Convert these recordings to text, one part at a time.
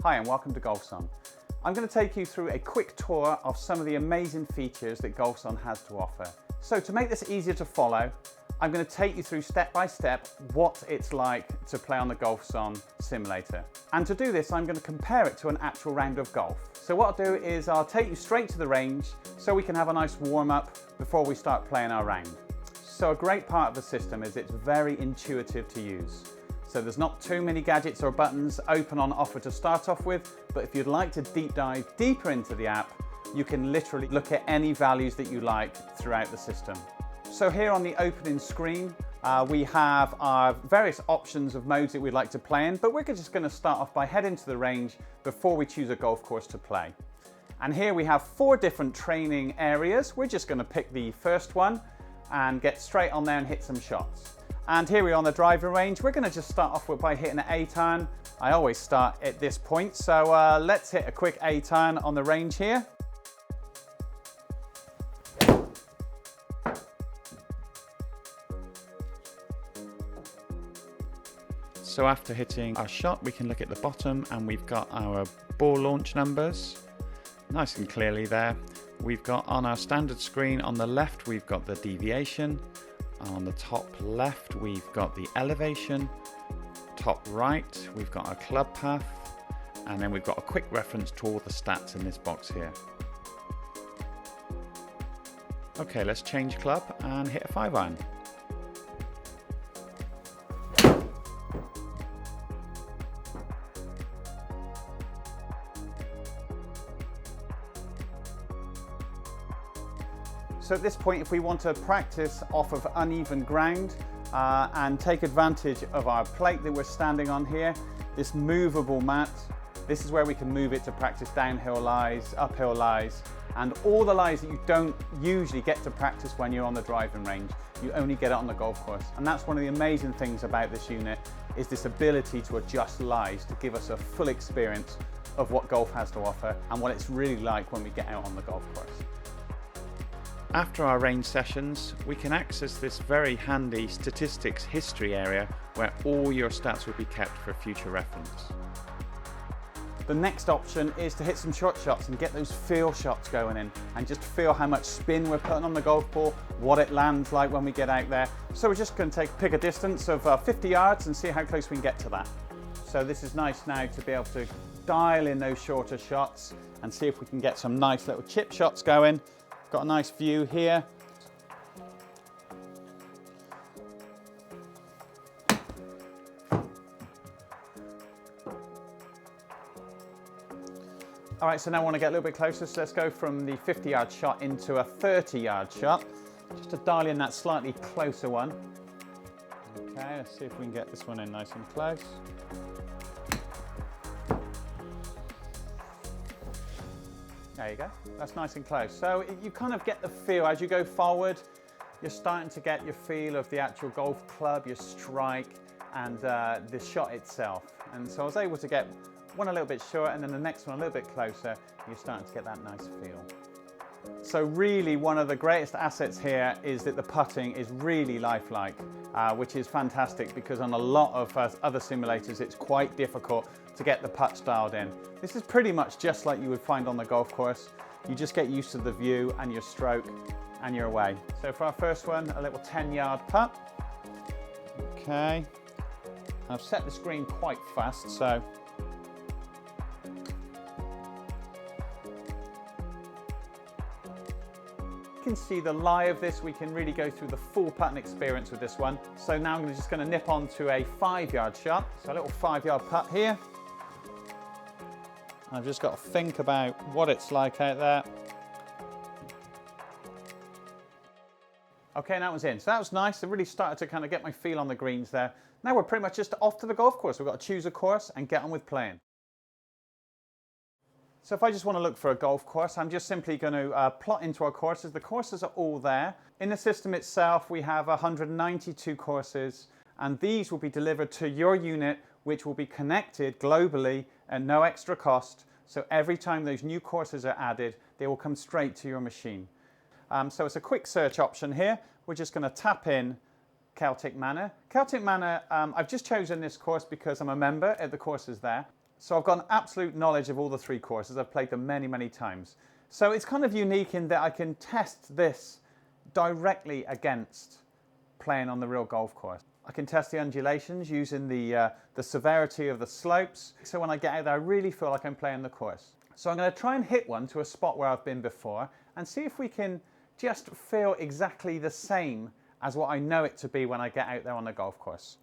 Hi and welcome to Golfzon. I'm going to take you through a quick tour of some of the amazing features that Golfzon has to offer. So to make this easier to follow, I'm going to take you through step by step what it's like to play on the Golfzon simulator. And to do this, I'm going to compare it to an actual round of golf. So what I'll do is I'll take you straight to the range so we can have a nice warm up before we start playing our round. So a great part of the system is it's very intuitive to use. So there's not too many gadgets or buttons open on offer to start off with, but if you'd like to deep dive deeper into the app, you can literally look at any values that you like throughout the system. So here on the opening screen, we have our various options of modes that we'd like to play in, but we're just going to start off by heading to the range before we choose a golf course to play. And here we have 4 different training areas. We're just going to pick the first one and get straight on there and hit some shots. And here we are on the driving range. We're going to just start off by hitting an A-turn. I always start at this point, so let's hit a quick A-turn on the range here. So after hitting our shot, we can look at the bottom and we've got our ball launch numbers nice and clearly there. We've got on our standard screen on the left, we've got the deviation. On the top left, we've got the elevation. Top right, we've got our club path. And then we've got a quick reference to all the stats in this box here. Okay, let's change club and hit a 5-iron. So at this point, if we want to practice off of uneven ground and take advantage of our plate that we're standing on here, this movable mat, this is where we can move it to practice downhill lies, uphill lies, and all the lies that you don't usually get to practice when you're on the driving range. You only get it on the golf course. And that's one of the amazing things about this unit, is this ability to adjust lies to give us a full experience of what golf has to offer and what it's really like when we get out on the golf course. After our range sessions, we can access this very handy statistics history area where all your stats will be kept for future reference. The next option is to hit some short shots and get those feel shots going in and just feel how much spin we're putting on the golf ball, what it lands like when we get out there. So we're just going to pick a distance of 50 yards and see how close we can get to that. So this is nice now to be able to dial in those shorter shots and see if we can get some nice little chip shots going. Got a nice view here. All right, so now I want to get a little bit closer, so let's go from the 50-yard shot into a 30-yard shot, just to dial in that slightly closer one. Okay, let's see if we can get this one in nice and close. There you go, that's nice and close. So you kind of get the feel as you go forward, you're starting to get your feel of the actual golf club, your strike, and the shot itself. And so I was able to get one a little bit short and then the next one a little bit closer. You're starting to get that nice feel. So really one of the greatest assets here is that the putting is really lifelike, which is fantastic because on a lot of other simulators it's quite difficult to get the putts dialed in. This is pretty much just like you would find on the golf course. You just get used to the view and your stroke and you're away. So for our first one, a little 10-yard putt. Okay, I've set the screen quite fast, so you can see the lie of this. We can really go through the full putting experience with this one. So now I'm just going to nip on to a 5-yard shot. So a little 5-yard putt here. I've just got to think about what it's like out there. Okay, and that was in. So that was nice. I really started to kind of get my feel on the greens there. Now we're pretty much just off to the golf course. We've got to choose a course and get on with playing. So if I just want to look for a golf course, I'm just simply going to plot into our courses. The courses are all there. In the system itself, we have 192 courses, and these will be delivered to your unit, which will be connected globally at no extra cost. So every time those new courses are added, they will come straight to your machine. So it's a quick search option here. We're just going to tap in Celtic Manor. Celtic Manor, I've just chosen this course because I'm a member at the courses there. So I've got an absolute knowledge of all the 3 courses. I've played them many, many times. So it's kind of unique in that I can test this directly against playing on the real golf course. I can test the undulations using the severity of the slopes. So when I get out there, I really feel like I'm playing the course. So I'm going to try and hit one to a spot where I've been before and see if we can just feel exactly the same as what I know it to be when I get out there on the golf course.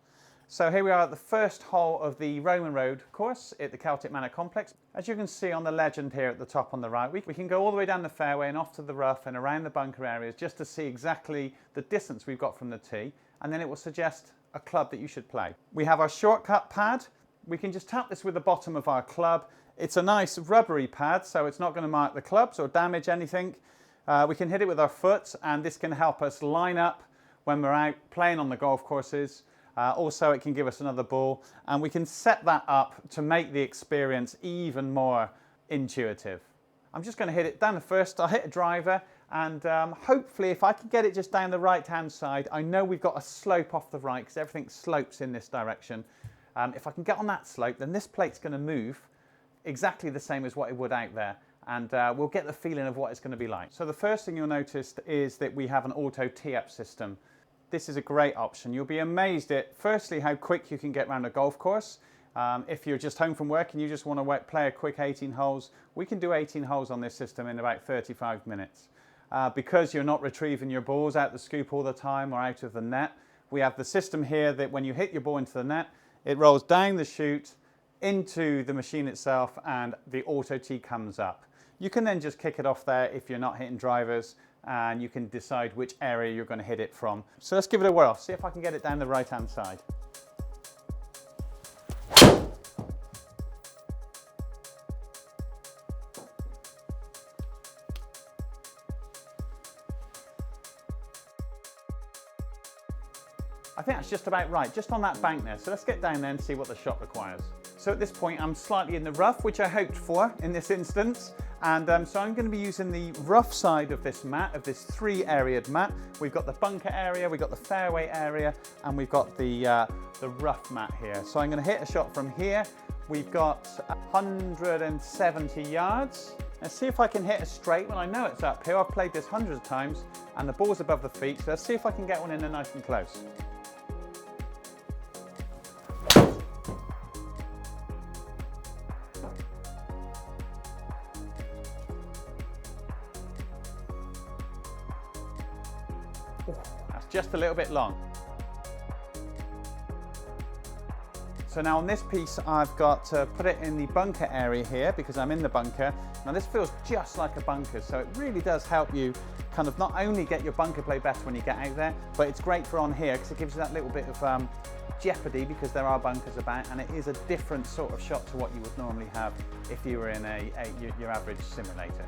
So here we are at the first hole of the Roman Road course at the Celtic Manor complex. As you can see on the legend here at the top on the right, we can go all the way down the fairway and off to the rough and around the bunker areas just to see exactly the distance we've got from the tee, and then it will suggest a club that you should play. We have our shortcut pad. We can just tap this with the bottom of our club. It's a nice rubbery pad, so it's not going to mark the clubs or damage anything. We can hit it with our foot, and this can help us line up when we're out playing on the golf courses. Also, it can give us another ball, and we can set that up to make the experience even more intuitive. I'm just going to hit it down the first. I'll hit a driver, and hopefully if I can get it just down the right-hand side, I know we've got a slope off the right because everything slopes in this direction. If I can get on that slope, then this plate's going to move exactly the same as what it would out there, and we'll get the feeling of what it's going to be like. So the first thing you'll notice is that we have an auto tee-up system. This is a great option. You'll be amazed at, firstly, how quick you can get around a golf course. If you're just home from work and you just want to play a quick 18 holes, we can do 18 holes on this system in about 35 minutes. Because you're not retrieving your balls out the scoop all the time or out of the net, we have the system here that when you hit your ball into the net, it rolls down the chute into the machine itself and the auto tee comes up. You can then just kick it off there if you're not hitting drivers, and you can decide which area you're going to hit it from. So let's give it a whirl, see if I can get it down the right hand side. I think that's just about right, just on that bank there. So let's get down there and see what the shot requires. So at this point I'm slightly in the rough, which I hoped for in this instance. And so I'm going to be using the rough side of this mat, of this 3-areaed mat. We've got the bunker area, we've got the fairway area, and we've got the rough mat here. So I'm going to hit a shot from here. We've got 170 yards. Let's see if I can hit a straight when I know it's uphill. I've played this hundreds of times, and the ball's above the feet. So let's see if I can get one in there nice and close. That's just a little bit long. So now on this piece I've got to put it in the bunker area here because I'm in the bunker. Now this feels just like a bunker, so it really does help you kind of not only get your bunker play better when you get out there, but it's great for on here because it gives you that little bit of jeopardy because there are bunkers about, and it is a different sort of shot to what you would normally have if you were in your average simulator.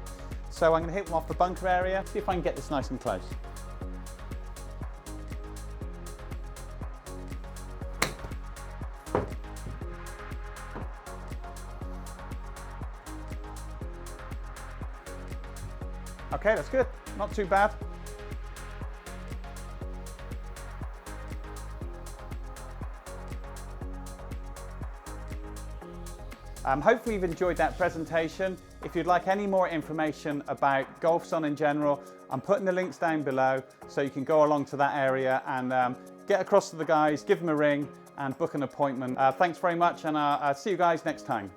So I'm going to hit one off the bunker area, see if I can get this nice and close. Okay, that's good, not too bad. Hopefully you've enjoyed that presentation. If you'd like any more information about Golfzon in general, I'm putting the links down below so you can go along to that area and get across to the guys, give them a ring and book an appointment. Thanks very much, and I'll see you guys next time.